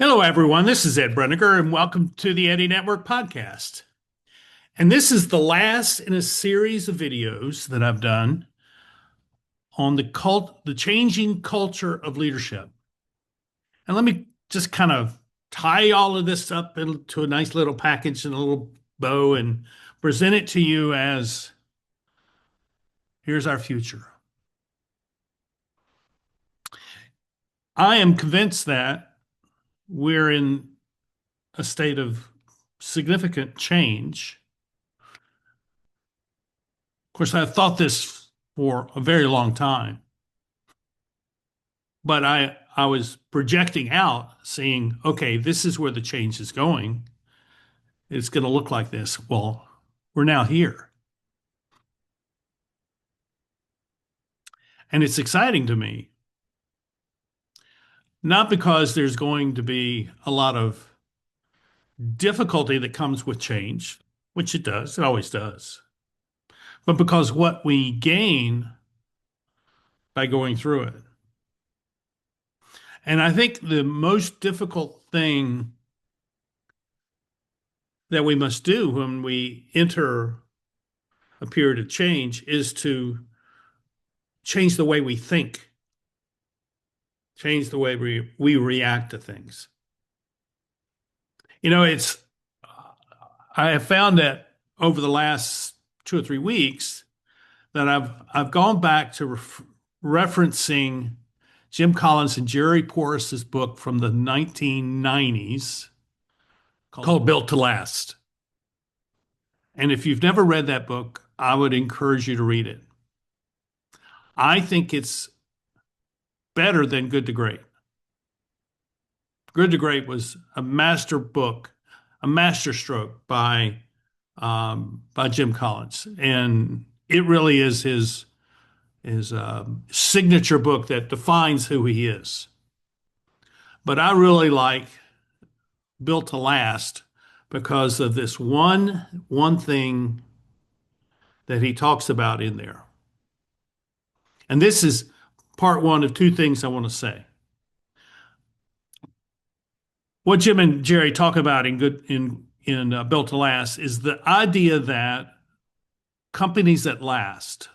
Hello, everyone. This is Ed Breniger, and welcome to the Eddy Network podcast. And this is the last in a series of videos that I've done on the changing culture of leadership. And let me just kind of tie all of this up into a nice little package and a little bow and present it to you as here's our future. I am convinced that we're in a state of significant change. Of course, I've thought this for a very long time, but I was projecting out, seeing, okay, this is where the change is going. It's going to look like this. Well, we're now here. And it's exciting to me, not because there's going to be a lot of difficulty that comes with change, which it does, it always does, but because what we gain by going through it. And I think the most difficult thing that we must do when we enter a period of change is to change the way we think, change the way we react to things. You know, I have found that over the last 2 or 3 weeks that I've gone back to referencing Jim Collins and Jerry Porras's book from the 1990s called Built to Last. And if you've never read that book, I would encourage you to read it. I think it's better than Good to Great. Good to Great was a master book, a masterstroke by Jim Collins, and it really is his signature book that defines who he is. But I really like Built to Last because of this one thing that he talks about in there. And this is part one of two things I want to say. What Jim and Jerry talk about in Built to Last is the idea that companies that last,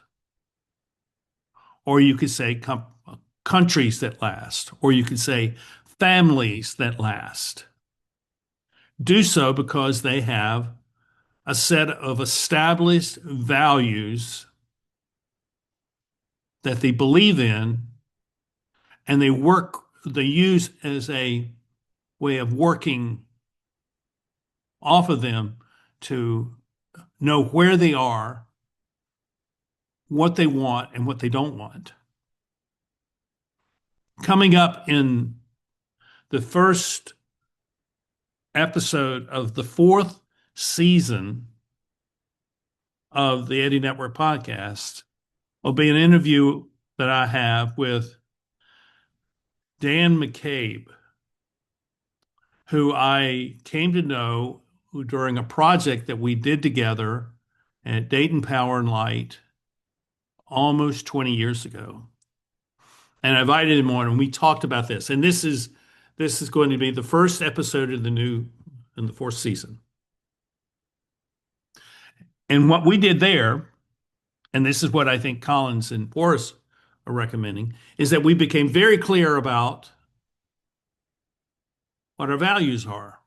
or you could say countries that last, or you could say families that last, do so because they have a set of established values that they believe in, and they use as a way of working off of them to know where they are, what they want, and what they don't want. Coming up in the first episode of the fourth season of the Eddy Network podcast will be an interview that I have with Dan McCabe, who I came to know during a project that we did together at Dayton Power and Light almost 20 years ago. And I invited him on, and we talked about this. And this is going to be the first episode in the fourth season. And what we did there, and this is what I think Collins and Porras are recommending, is that we became very clear about what our values are.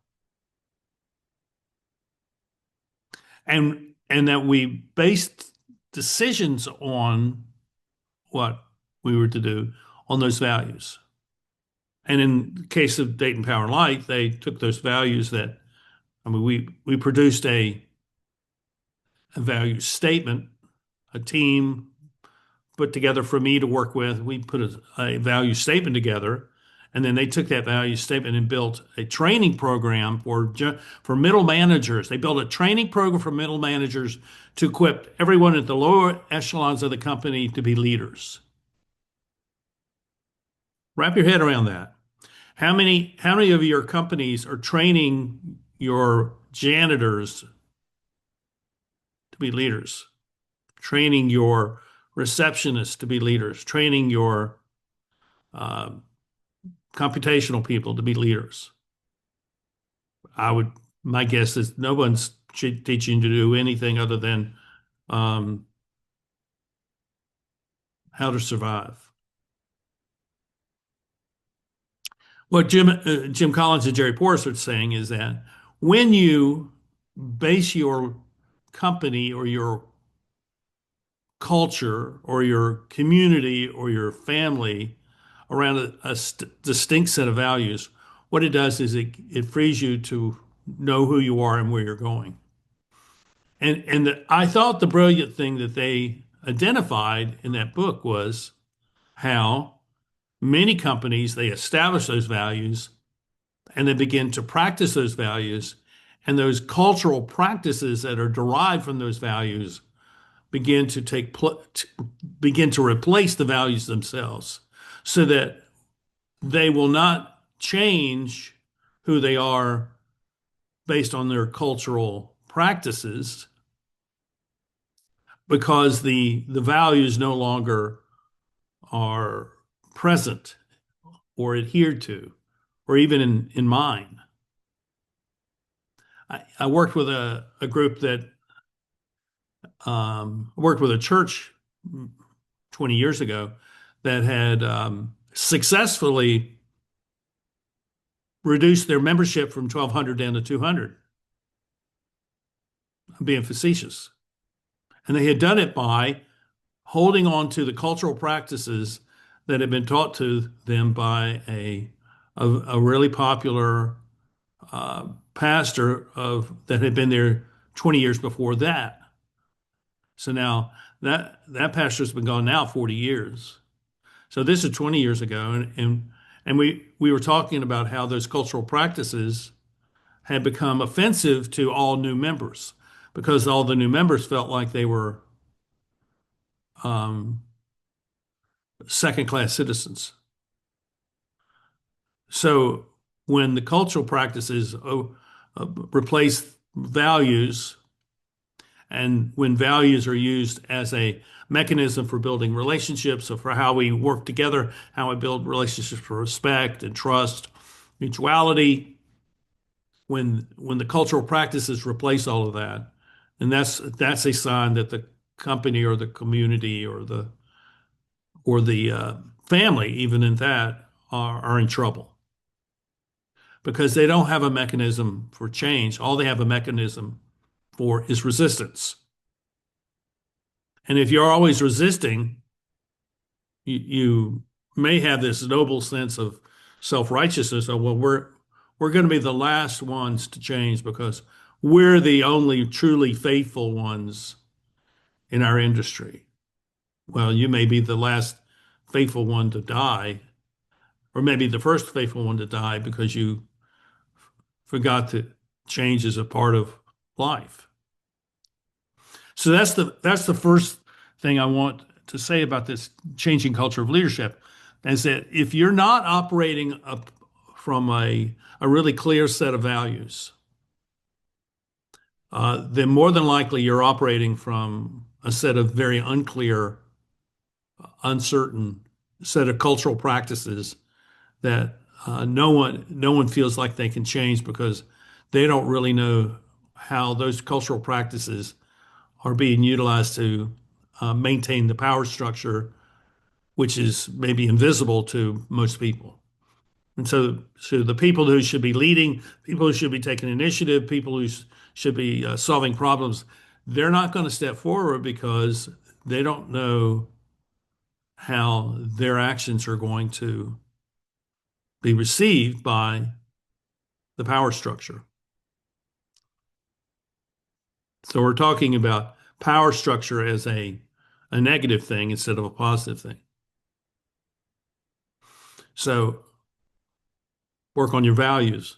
And that we based decisions on what we were to do on those values. And in the case of Dayton Power and Light, they took those values we produced a value statement, a team put together for me to work with. We put a value statement together, and then they took that value statement and built a training program for middle managers. They built a training program for middle managers to equip everyone at the lower echelons of the company to be leaders. Wrap your head around that. How many of your companies are training your janitors to be leaders, training your receptionists to be leaders, training your computational people to be leaders? I would, my guess is no one's teaching to do anything other than um, how to survive. What Jim Collins and Jerry Porras are saying is that when you base your company or your culture or your community or your family around distinct set of values, what it does is it frees you to know who you are and where you're going. I thought the brilliant thing that they identified in that book was how many companies they establish those values and they begin to practice those values, and those cultural practices that are derived from those values begin to begin to replace the values themselves, so that they will not change who they are based on their cultural practices, because the values no longer are present or adhered to or even in mind. I worked with a group that worked with a church 20 years ago that had successfully reduced their membership from 1,200 down to 200. I'm being facetious. And they had done it by holding on to the cultural practices that had been taught to them by a really popular pastor that had been there 20 years before that. So now that pastor's been gone now 40 years. So this is 20 years ago, and we were talking about how those cultural practices had become offensive to all new members, because all the new members felt like they were um, second-class citizens. So when the cultural practices replace values, and when values are used as a mechanism for building relationships, so for how we work together, how we build relationships for respect and trust, mutuality, when the cultural practices replace all of that, and that's a sign that the company or the community or the family, even in that, are in trouble, because they don't have a mechanism for change. All they have a mechanism for is resistance. And if you're always resisting, you may have this noble sense of self-righteousness. Of, well, we're going to be the last ones to change because we're the only truly faithful ones in our industry. Well, you may be the last faithful one to die, or maybe the first faithful one to die, because you forgot that change is a part of life. So that's the first thing I want to say about this changing culture of leadership, is that if you're not operating up from a really clear set of values, then more than likely you're operating from a set of very unclear, uncertain set of cultural practices that no one feels like they can change, because they don't really know how those cultural practices are being utilized to maintain the power structure, which is maybe invisible to most people. And so the people who should be leading, people who should be taking initiative, people who should be solving problems, they're not going to step forward because they don't know how their actions are going to be received by the power structure. So we're talking about power structure as a negative thing instead of a positive thing. So work on your values.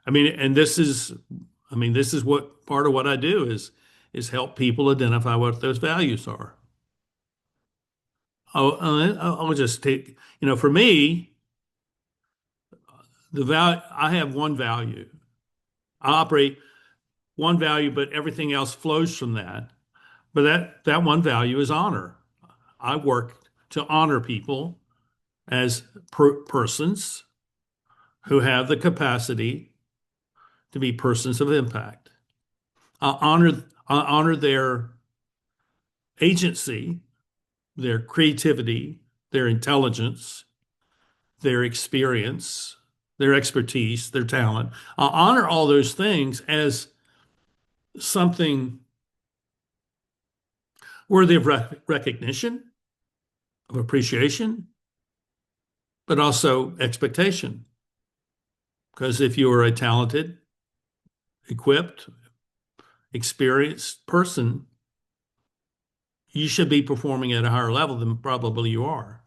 This is what part of what I do is help people identify what those values are. I'll just take, for me, the value, I have one value. I operate one value, but everything else flows from that. But that one value is honor. I work to honor people as persons who have the capacity to be persons of impact. Honor their agency, their creativity, their intelligence, their experience, their expertise, their talent. Honor all those things as something worthy of recognition, of appreciation, but also expectation. Because if you are a talented, equipped, experienced person, you should be performing at a higher level than probably you are.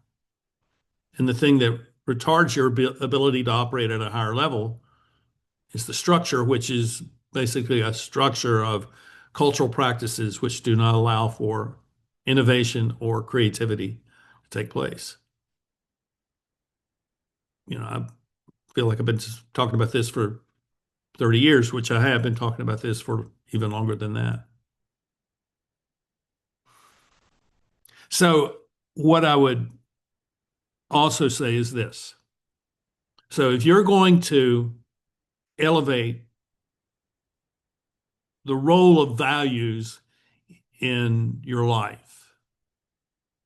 And the thing that retards your ability to operate at a higher level is the structure, which is basically a structure of cultural practices which do not allow for innovation or creativity to take place. I feel like I've been talking about this for 30 years, which I have been talking about this for even longer than that. So, what I would also say is this. So, if you're going to elevate the role of values in your life,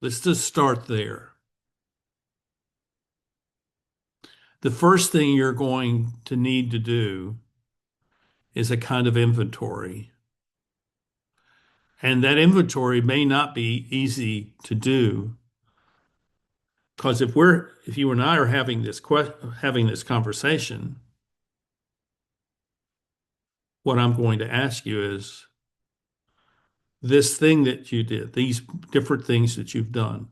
let's just start there. The first thing you're going to need to do is a kind of inventory. And that inventory may not be easy to do because if you and I are having this conversation, what I'm going to ask you is this thing that you did, these different things that you've done,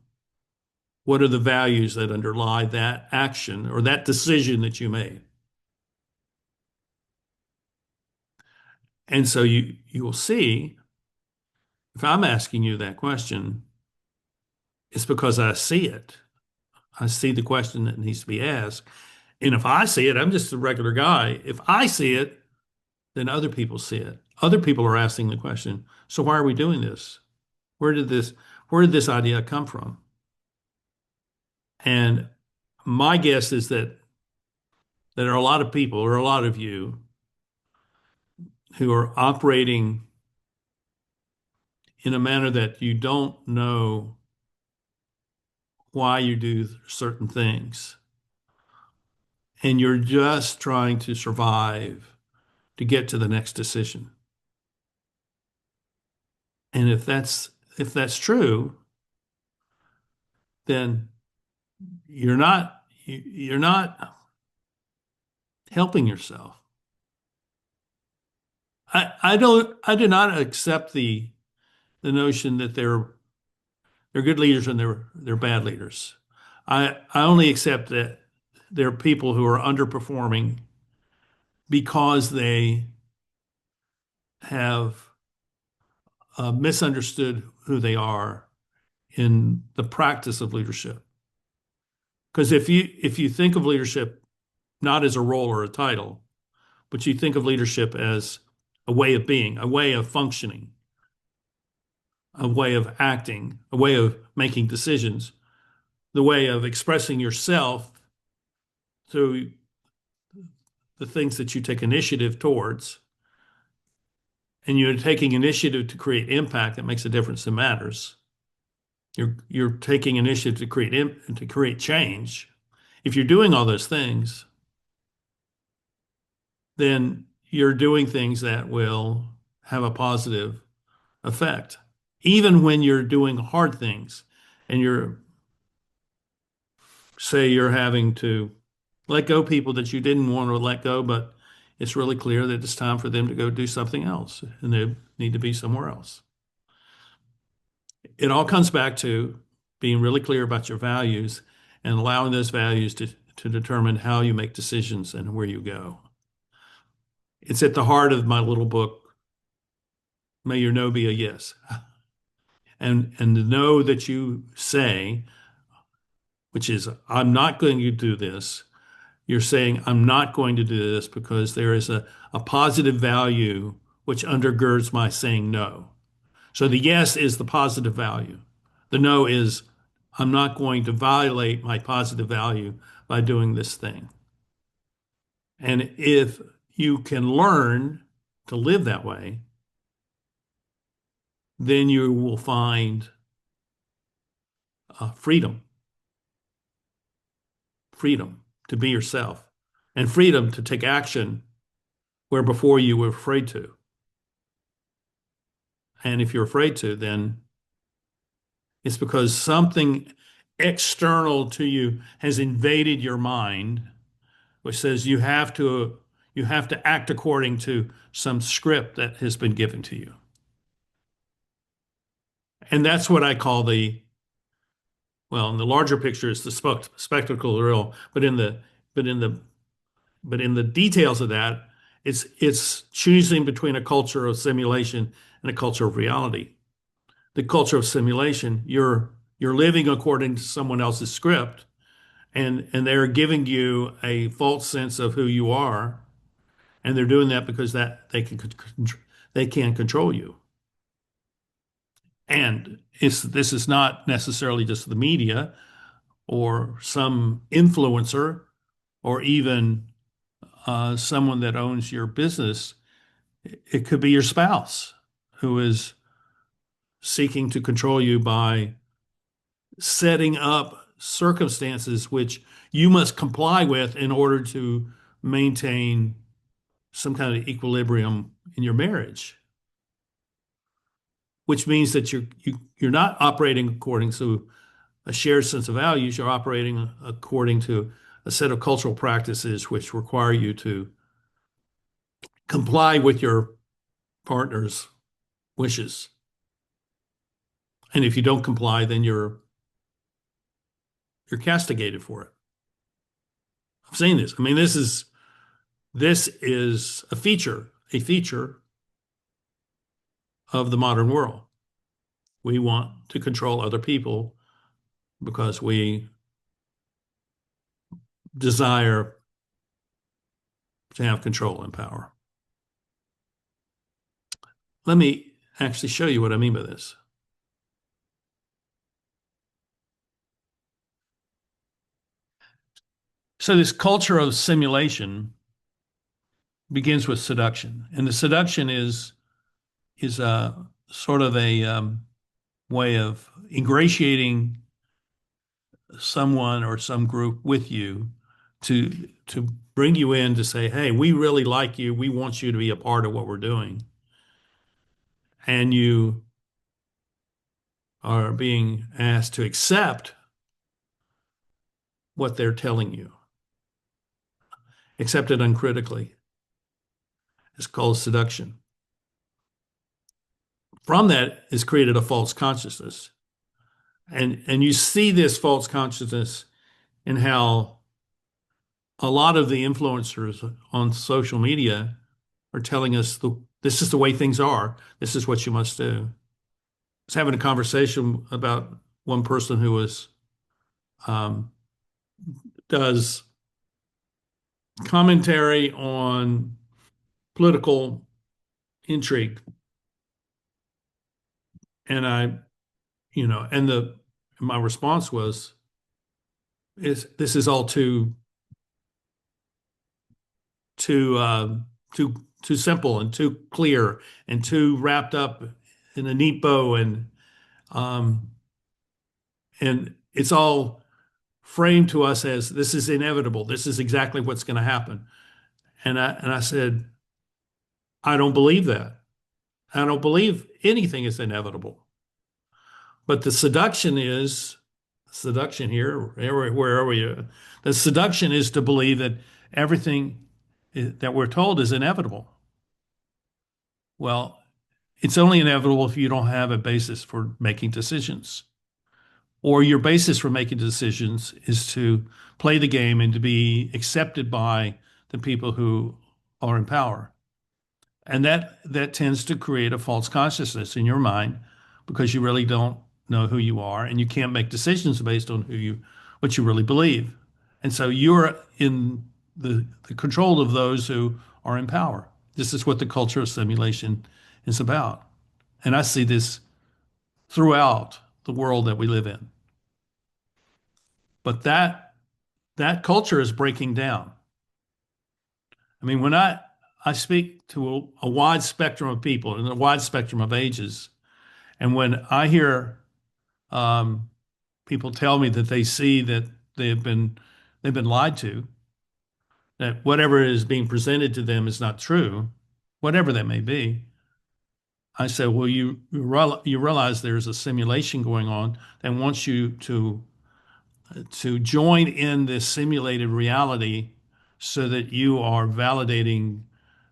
what are the values that underlie that action or that decision that you made? And so you will see if I'm asking you that question, it's because I see it. I see the question that needs to be asked. And if I see it, I'm just a regular guy. If I see it, then other people see it. Other people are asking the question, so why are we doing this? Where did this idea come from? And my guess is that there are a lot of people, or a lot of you, who are operating in a manner that you don't know why you do certain things. And you're just trying to survive to get to the next decision. And if that's true, then you're not helping yourself. I do not accept the notion that they're good leaders and they're bad leaders. I only accept that there are people who are underperforming because they have misunderstood who they are in the practice of leadership. Because if you think of leadership not as a role or a title, but you think of leadership as a way of being, a way of functioning, a way of acting, a way of making decisions, the way of expressing yourself through the things that you take initiative towards, and you're taking initiative to create impact that makes a difference that matters. You're taking initiative to create change. If you're doing all those things, then you're doing things that will have a positive effect. Even when you're doing hard things and you're having to let go people that you didn't want to let go, but it's really clear that it's time for them to go do something else and they need to be somewhere else. It all comes back to being really clear about your values and allowing those values to determine how you make decisions and where you go. It's at the heart of my little book, May Your No Be a Yes. And the no that you say, which is, I'm not going to do this, you're saying, I'm not going to do this because there is a positive value which undergirds my saying no. So the yes is the positive value. The no is, I'm not going to violate my positive value by doing this thing. And if you can learn to live that way, then you will find freedom, freedom to be yourself, and freedom to take action where before you were afraid to. And if you're afraid to, then it's because something external to you has invaded your mind, which says you have to act according to some script that has been given to you. And that's what I call well, in the larger picture, it's the spectacle of the real, but in the but in the details of that, it's choosing between a culture of simulation and a culture of reality. The culture of simulation, you're living according to someone else's script, and they're giving you a false sense of who you are, and they're doing that because that they can control you. And this is not necessarily just the media or some influencer or even someone that owns your business. It could be your spouse who is seeking to control you by setting up circumstances which you must comply with in order to maintain some kind of equilibrium in your marriage, which means that you're not operating according to a shared sense of values. You're operating according to a set of cultural practices which require you to comply with your partner's wishes. And if you don't comply, then you're castigated for it. I've seen this. I mean, this is a feature of the modern world. We want to control other people because we desire to have control and power. Let me actually show you what I mean by this. So this culture of simulation begins with seduction, and the seduction is a sort of a way of ingratiating someone or some group with you to bring you in to say, hey, we really like you. We want you to be a part of what we're doing. And you are being asked to accept what they're telling you, accept it uncritically. It's called seduction. From that is created a false consciousness. And you see this false consciousness in how a lot of the influencers on social media are telling us this is the way things are. This is what you must do. I was having a conversation about one person who um, does commentary on political intrigue, and my response was, this is all too simple and too clear and too wrapped up in a neat bow, um, and it's all framed to us as this is inevitable. This is exactly what's going to happen. And I said, I don't believe that. I don't believe anything is inevitable. But the seduction here, where are we? The seduction is to believe that everything that we're told is inevitable. Well, it's only inevitable if you don't have a basis for making decisions, or your basis for making decisions is to play the game and to be accepted by the people who are in power. And that tends to create a false consciousness in your mind because you really don't know who you are and you can't make decisions based on what you really believe. And so you're in the control of those who are in power. This is what the culture of simulation is about. And I see this throughout the world that we live in. But that culture is breaking down. I mean, I speak to a wide spectrum of people and a wide spectrum of ages. And when I hear um, people tell me that they see that they've been they've been lied to, that whatever is being presented to them is not true, whatever that may be, I say, well, you realize there's a simulation going on that wants you to join in this simulated reality so that you are validating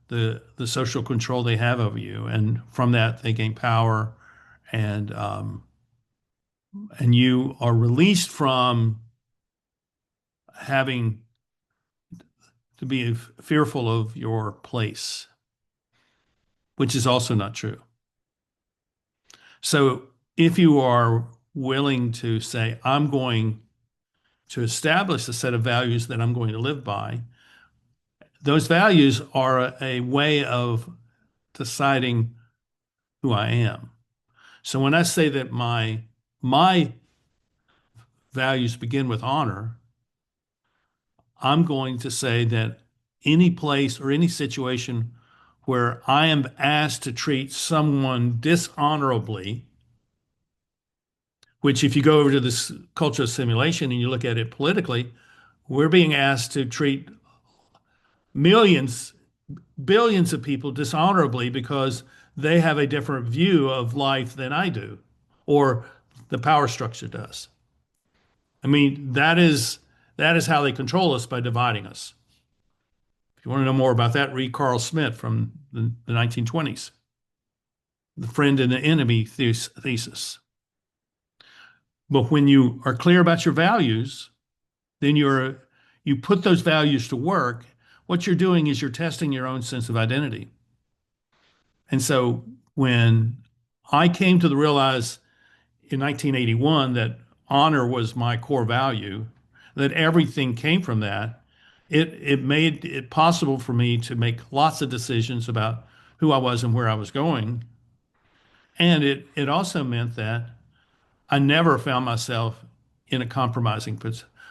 the social control they have over you, and from that they gain power, and and you are released from having to be fearful of your place, which is also not true. So if you are willing to say, I'm going to establish a set of values that I'm going to live by, those values are a way of deciding who I am. So when I say that my values begin with honor, I'm going to say that any place or any situation where I am asked to treat someone dishonorably, which if you go over to this culture of simulation and you look at it politically, we're being asked to treat millions, billions of people dishonorably because they have a different view of life than I do, or the power structure does. I mean, that is how they control us, by dividing us. If you want to know more about that, read Carl Smith from the 1920s, the friend and the enemy thesis. But when you are clear about your values, then you put those values to work. What you're doing is you're testing your own sense of identity. And so when I came to realize in 1981 that honor was my core value, that everything came from that, it made it possible for me to make lots of decisions about who I was and where I was going. And it also meant that I never found myself in a compromising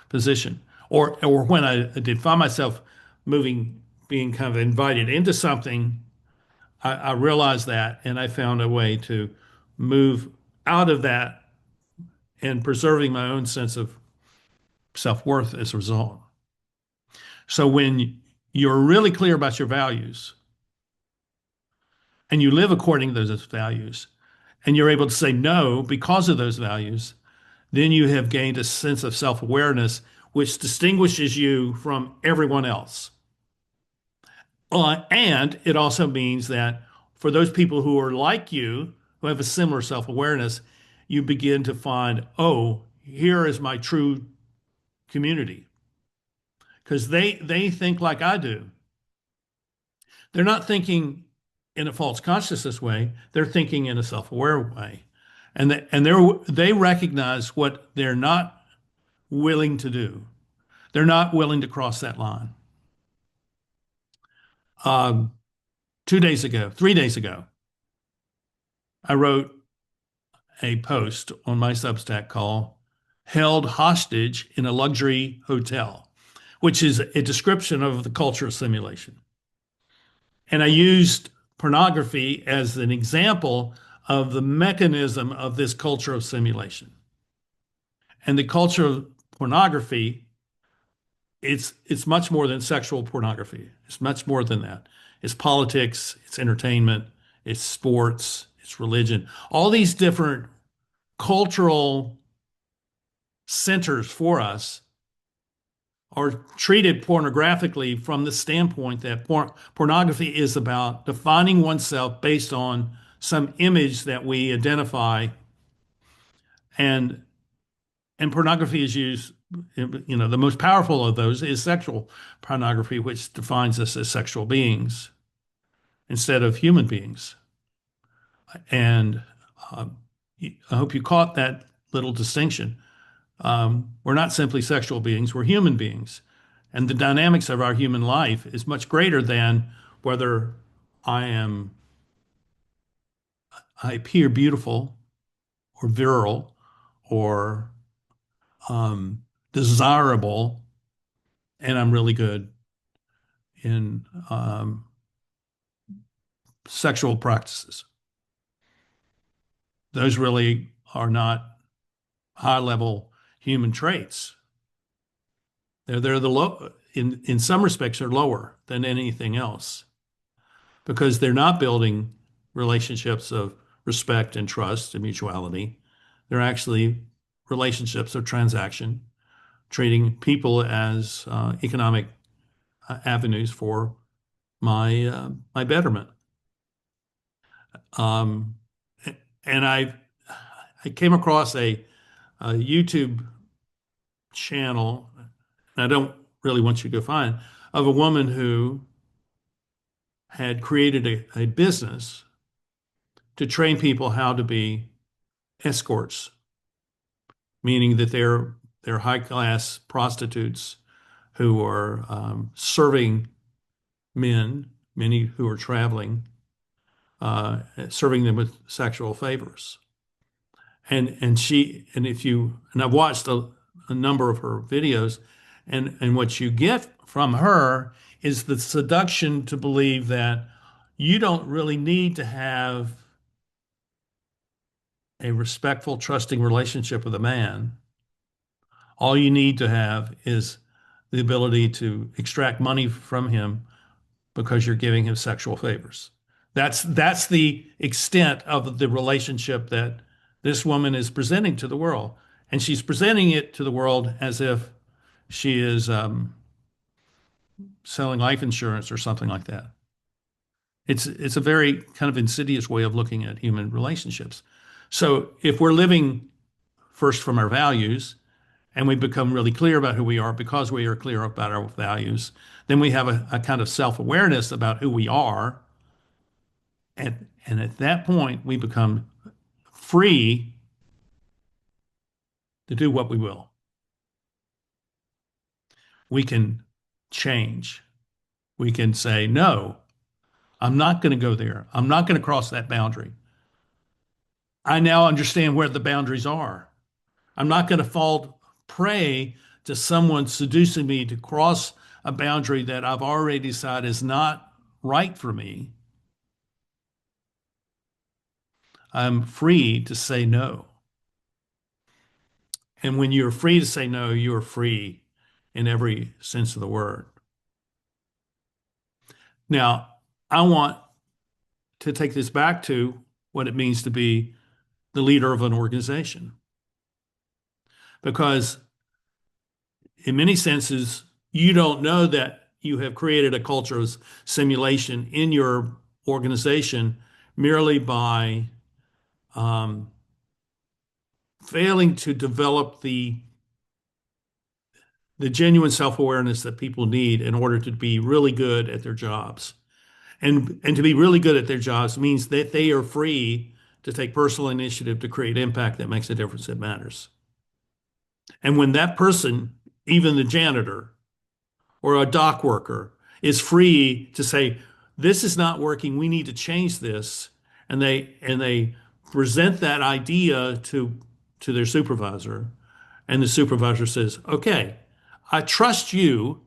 position. Or when I did find myself being kind of invited into something, I realized that, and I found a way to move out of that and preserving my own sense of self-worth as a result. So when you're really clear about your values and you live according to those values, and you're able to say no because of those values, then you have gained a sense of self-awareness which distinguishes you from everyone else. And it also means that for those people who are like you, who have a similar self-awareness, you begin to find, oh, here is my true community. Because they think like I do. They're not thinking in a false consciousness way. They're thinking in a self-aware way. And they recognize what they're not willing to do. They're not willing to cross that line. Um, 2 days ago, 3 days ago, I wrote a post on my Substack called Held Hostage in a Luxury Hotel, which is a description of the culture of simulation. And I used pornography as an example of the mechanism of this culture of simulation. And the culture of pornography, it's much more than sexual pornography. It's much more than that. It's politics, it's entertainment, it's sports, it's religion. All these different cultural centers for us are treated pornographically from the standpoint that pornography is about defining oneself based on some image that we identify, and and pornography is used, the most powerful of those is sexual pornography, which defines us as sexual beings instead of human beings. And um, I hope you caught that little distinction. We're not simply sexual beings, we're human beings. And the dynamics of our human life is much greater than whether I am, I appear beautiful or virile or desirable, and I'm really good in sexual practices. Those really are not high level human traits. They're the low in some respects are lower than anything else because they're not building relationships of respect and trust and mutuality. They're actually relationships of transaction, treating people as economic avenues for my betterment. Um, and I came across a YouTube channel, and I don't really want you to go find, of a woman who had created a business to train people how to be escorts, meaning that they're high class prostitutes who are serving men, many who are traveling, serving them with sexual favors. And if you and I've watched a number of her videos, and what you get from her is the seduction to believe that you don't really need to have a respectful, trusting relationship with a man. All you need to have is the ability to extract money from him because you're giving him sexual favors. That's the extent of the relationship that this woman is presenting to the world. And she's presenting it to the world as if she is selling life insurance or something like that. It's a very kind of insidious way of looking at human relationships. So if we're living first from our values and we become really clear about who we are because we are clear about our values, then we have a kind of self-awareness about who we are. And at that point, we become free to do what we will. We can change. We can say, no, I'm not going to go there. I'm not going to cross that boundary. I now understand where the boundaries are. I'm not going to fall prey to someone seducing me to cross a boundary that I've already decided is not right for me. I'm free to say no. And when you're free to say no, you're free in every sense of the word. Now, I want to take this back to what it means to be the leader of an organization. Because in many senses, you don't know that you have created a culture of simulation in your organization merely by um, failing to develop the genuine self-awareness that people need in order to be really good at their jobs. And to be really good at their jobs means that they are free to take personal initiative to create impact that makes a difference that matters. And when that person, even the janitor or a dock worker, is free to say, this is not working, we need to change this, and they present that idea to their supervisor, and the supervisor says, okay, I trust you.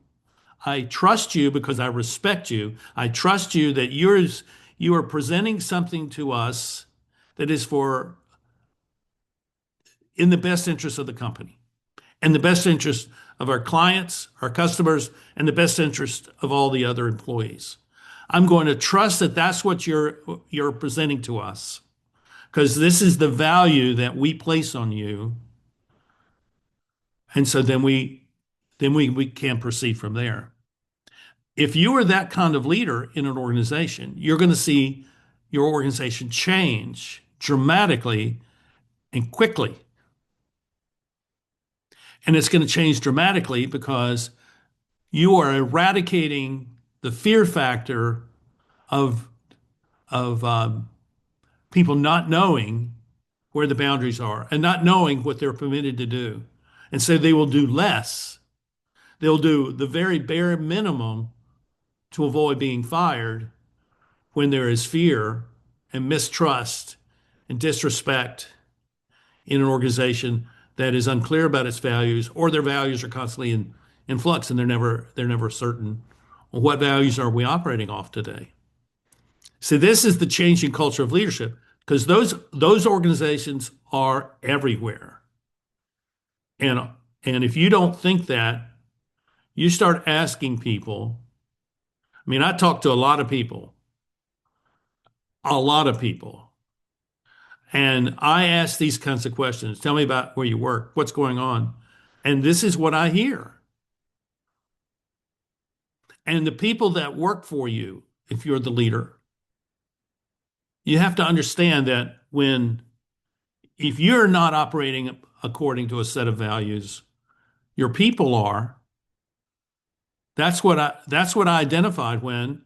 I trust you because I respect you. I trust you that you are presenting something to us that is for in the best interest of the company and the best interest of our clients, our customers, and the best interest of all the other employees. I'm going to trust that that's what you're presenting to us because this is the value that we place on you. And so then we can proceed from there. If you are that kind of leader in an organization, you're going to see your organization change dramatically and quickly. And it's going to change dramatically because you are eradicating the fear factor of of people not knowing where the boundaries are and not knowing what they're permitted to do. And so they will do less. They'll do the very bare minimum to avoid being fired when there is fear and mistrust and disrespect in an organization that is unclear about its values or their values are constantly in flux and they're never certain. Well, what values are we operating off today? So this is the changing culture of leadership because those organizations are everywhere. And and if you don't think that, you start asking people. I mean, I talk to a lot of people, and I ask these kinds of questions. Tell me about where you work, what's going on. And this is what I hear. And the people that work for you, if you're the leader, you have to understand that if you're not operating according to a set of values, your people are. That's what I identified when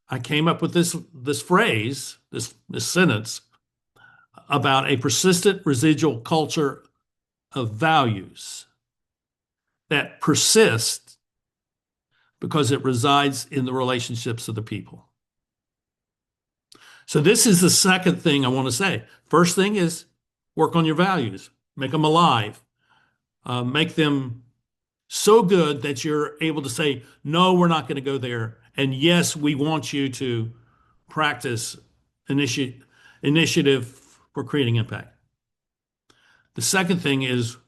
I came up with this phrase, this sentence about a persistent residual culture of values that persists because it resides in the relationships of the people. So this is the second thing I want to say. First thing is work on your values, make them alive, make them so good that you're able to say, no, we're not going to go there. And yes, we want you to practice initiative for creating impact. The second thing is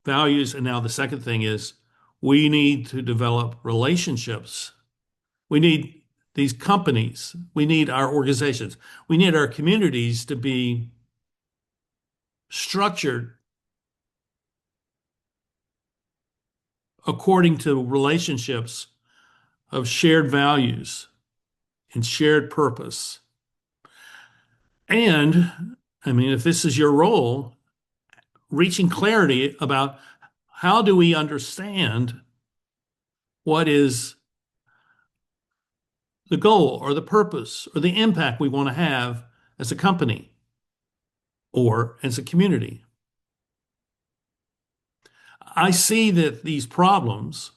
values. And now the second thing is we need to develop relationships. We need these companies. We need our organizations. We need our communities to be structured according to relationships of shared values and shared purpose. And I mean, if this is your role, reaching clarity about how do we understand what is the goal or the purpose or the impact we want to have as a company or as a community. I see that these problems,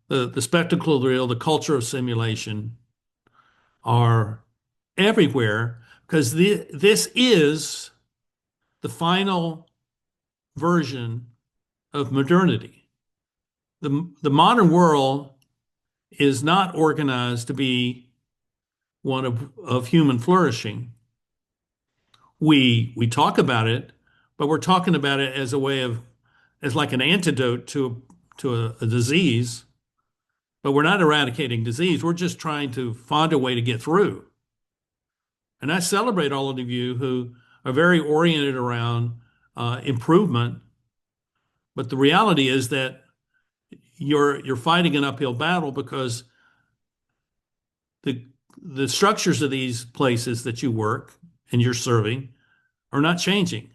the spectacle of the real, the culture of simulation, are everywhere because this is the final version of modernity. The modern world is not organized to be one of human flourishing. We talk about it, but we're talking about it as a way of as like an antidote to a disease. But we're not eradicating disease. We're just trying to find a way to get through. And I celebrate all of you who are very oriented around improvement. But the reality is that you're fighting an uphill battle because the the structures of these places that you work and you're serving are not changing.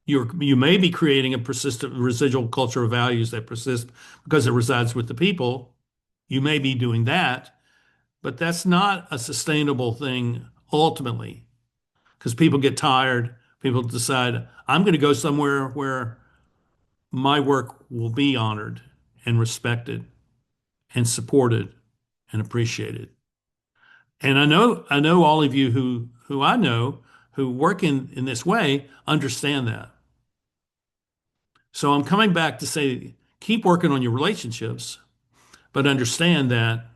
You may be creating a persistent residual culture of values that persist because it resides with the people. You may be doing that, but that's not a sustainable thing ultimately because people get tired. People decide, I'm going to go somewhere where my work will be honored and respected and supported and appreciated. And I know all of you who I know who work in this way understand that. So I'm coming back to say keep working on your relationships, but understand that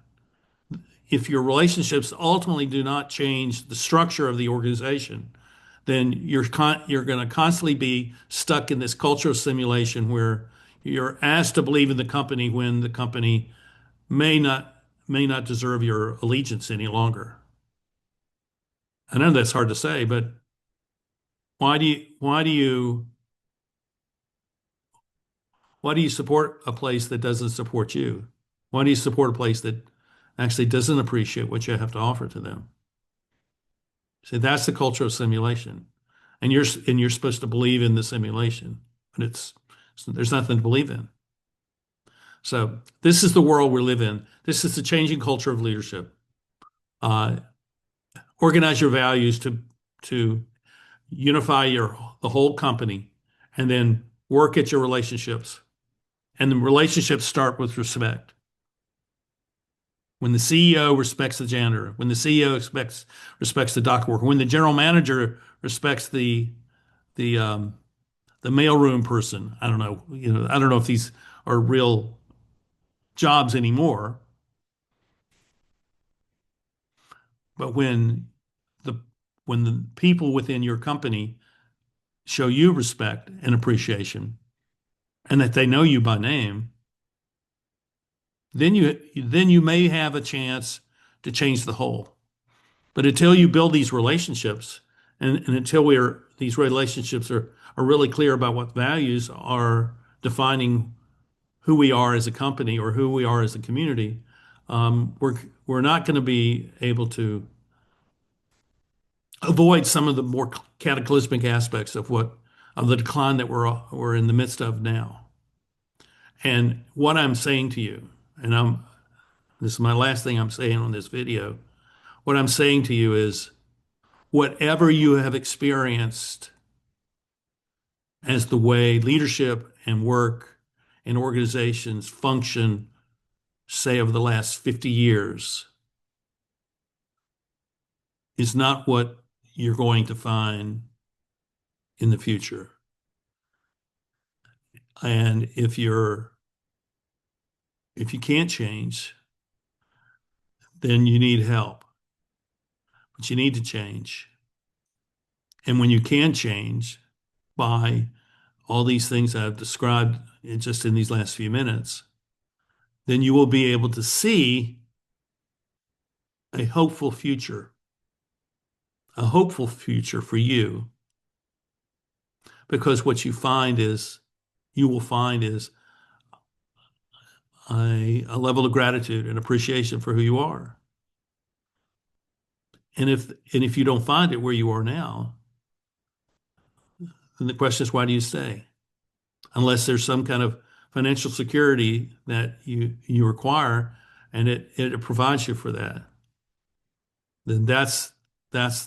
if your relationships ultimately do not change the structure of the organization, then you're going to constantly be stuck in this culture of simulation where you're asked to believe in the company when the company may not deserve your allegiance any longer. I know that's hard to say, but why do you support a place that doesn't support you? Why do you support a place that actually doesn't appreciate what you have to offer to them? See, that's the culture of simulation. And you're supposed to believe in the simulation, but there's nothing to believe in. So this is the world we live in. This is the changing culture of leadership. Uh, Organize your values to unify the whole company, and then work at your relationships. And the relationships start with respect. When the CEO respects the janitor, when the CEO respects the dock worker, when the general manager respects the the mailroom person. I don't know if these are real jobs anymore, But the when the people within your company show you respect and appreciation and that they know you by name, then you may have a chance to change the whole. But until you build these relationships and until these relationships are really clear about what values are defining who we are as a company or who we are as a community, we're not going to be able to avoid some of the more cataclysmic aspects of the decline that we're in the midst of now. And what I'm saying to you, and this is my last thing I'm saying on this video. What I'm saying to you is whatever you have experienced as the way leadership and work and organizations function, say over the last 50 years, is not what you're going to find in the future. And if you can't change, then you need help. But you need to change. And when you can change by all these things I've described just in these last few minutes, then you will be able to see a hopeful future, a hopeful future for you. Because what you will find is a level of gratitude and appreciation for who you are. And if you don't find it where you are now, then the question is, why do you stay? Unless there's some kind of financial security that you require and it provides you for that, then that's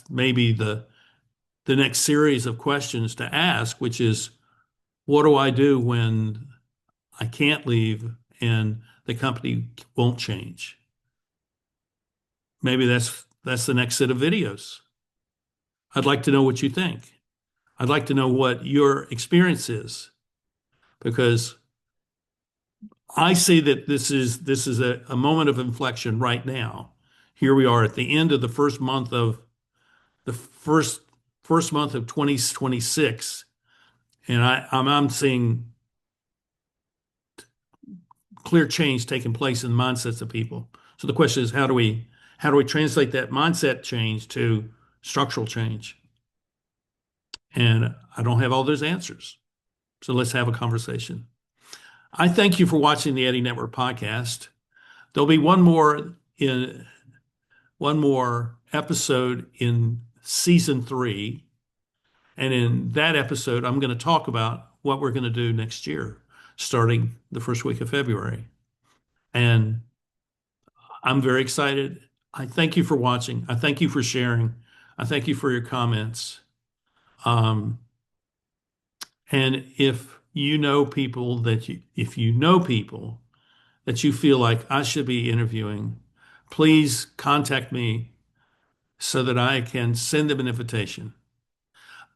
maybe the next series of questions to ask, which is, what do I do when I can't leave and the company won't change? Maybe that's the next set of videos. I'd like to know what you think. I'd like to know what your experience is, because I see that this is a moment of inflection right now. Here we are at the end of the first month of 2026, and I'm seeing clear change taking place in the mindsets of people. So the question is, how do we translate that mindset change to structural change? And I don't have all those answers. So let's have a conversation. I thank you for watching the Eddy Network podcast. There'll be one more episode in season 3. And in that episode, I'm going to talk about what we're going to do next year, starting the first week of February. And I'm very excited. I thank you for watching. I thank you for sharing. I thank you for your comments. Um, and if you know people that you feel like I should be interviewing, please contact me so that I can send them an invitation.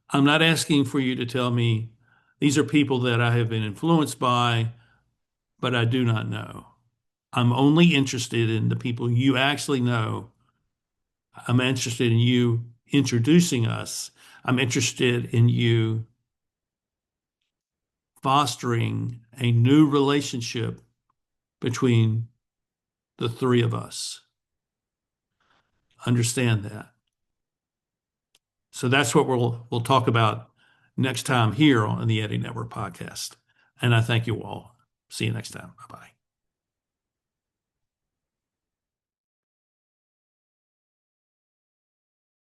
I'm not asking for you to tell me these are people that I have been influenced by, but I do not know. I'm only interested in the people you actually know. I'm interested in you introducing us. I'm interested in you fostering a new relationship between the three of us. Understand that. So that's what we'll talk about next time here on the Eddy Network podcast. And I thank you all. See you next time. Bye-bye.